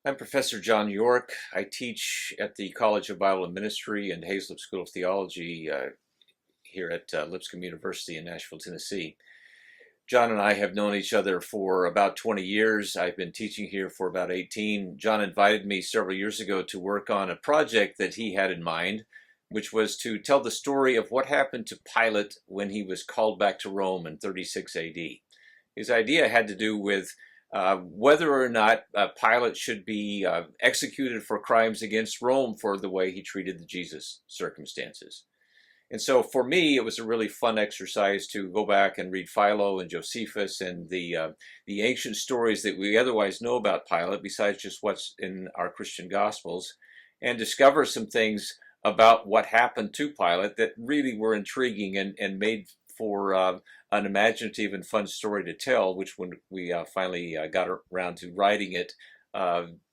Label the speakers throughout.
Speaker 1: I'm Professor John York. I teach at the College of Bible and Ministry and Hazlip School of Theology here at Lipscomb University in Nashville, Tennessee. John and I have known each other for about 20 years. I've been teaching here for about 18. John invited me several years ago to work on a project that he had in mind, which was to tell the story of what happened to Pilate when he was called back to Rome in 36 AD. His idea had to do with whether or not Pilate should be executed for crimes against Rome for the way he treated the Jesus circumstances. And so for me, it was a really fun exercise to go back and read Philo and Josephus and the ancient stories that we otherwise know about Pilate, besides just what's in our Christian Gospels, and discover some things about what happened to Pilate that really were intriguing and made for an imaginative and fun story to tell, which when we finally got around to writing it,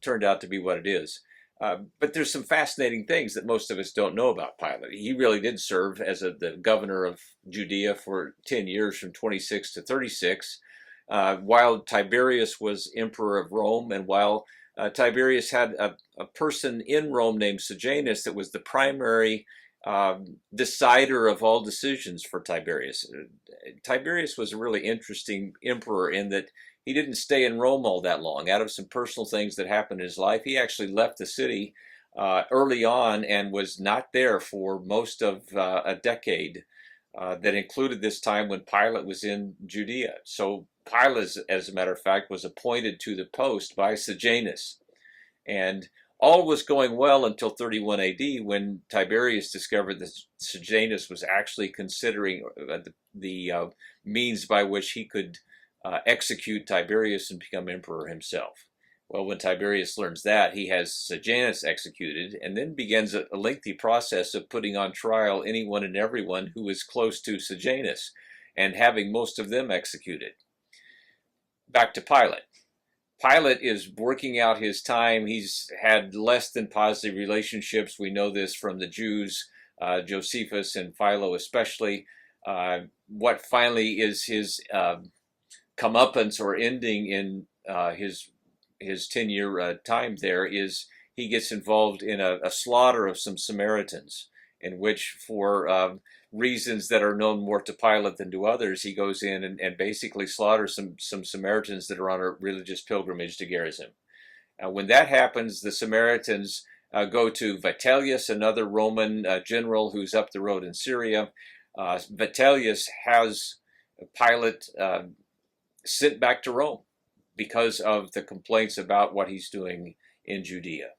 Speaker 1: turned out to be what it is. But there's some fascinating things that most of us don't know about Pilate. He really did serve as the governor of Judea for 10 years, from 26 to 36, while Tiberius was emperor of Rome, and while Tiberius had a person in Rome named Sejanus that was the primary decider of all decisions for Tiberius. Tiberius was a really interesting emperor in that he didn't stay in Rome all that long. Out of some personal things that happened in his life, he actually left the city early on and was not there for most of a decade that included this time when Pilate was in Judea. So Pilate, as a matter of fact, was appointed to the post by Sejanus. And all was going well until 31 AD, when Tiberius discovered that Sejanus was actually considering the means by which he could execute Tiberius and become emperor himself. Well, when Tiberius learns that, he has Sejanus executed, and then begins a lengthy process of putting on trial anyone and everyone who is close to Sejanus, and having most of them executed. Back to Pilate. Pilate is working out his time. He's had less than positive relationships. We know this from the Jews, Josephus and Philo especially. What finally is his comeuppance or ending in his 10-year time there is he gets involved in a slaughter of some Samaritans, in which, for reasons that are known more to Pilate than to others, he goes in and basically slaughters some Samaritans that are on a religious pilgrimage to Gerizim. When that happens, the Samaritans go to Vitellius, another Roman general who's up the road in Syria. Vitellius has Pilate sent back to Rome because of the complaints about what he's doing in Judea.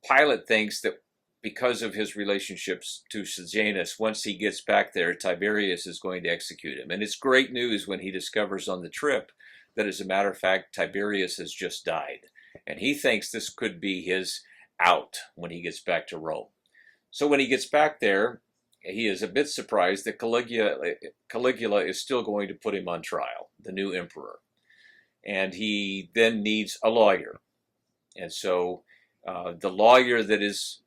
Speaker 1: Pilate thinks that because of his relationships to Sejanus, once he gets back there, Tiberius is going to execute him. And it's great news when he discovers on the trip that, as a matter of fact, Tiberius has just died. And he thinks this could be his out when he gets back to Rome. So when he gets back there, he is a bit surprised that Caligula is still going to put him on trial, the new emperor. And he then needs a lawyer. And so the lawyer that is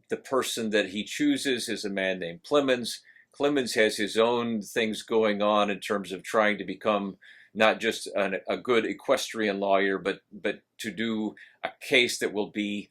Speaker 1: the person that he chooses is a man named Clemens. Clemens has his own things going on in terms of trying to become not just a good equestrian lawyer, but to do a case that will be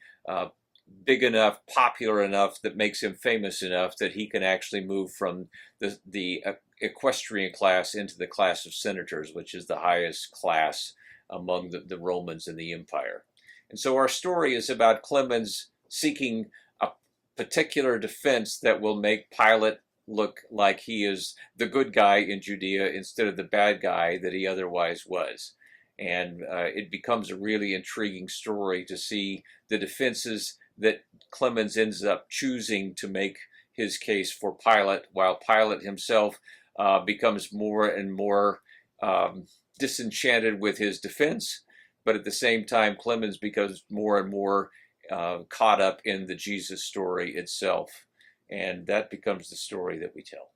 Speaker 1: big enough, popular enough, that makes him famous enough that he can actually move from the equestrian class into the class of senators, which is the highest class among the Romans in the empire. And so our story is about Clemens seeking a particular defense that will make Pilate look like he is the good guy in Judea instead of the bad guy that he otherwise was. And it becomes a really intriguing story to see the defenses that Clemens ends up choosing to make his case for Pilate, while Pilate himself becomes more and more disenchanted with his defense. But at the same time, Clemens becomes more and more caught up in the Jesus story itself. And that becomes the story that we tell.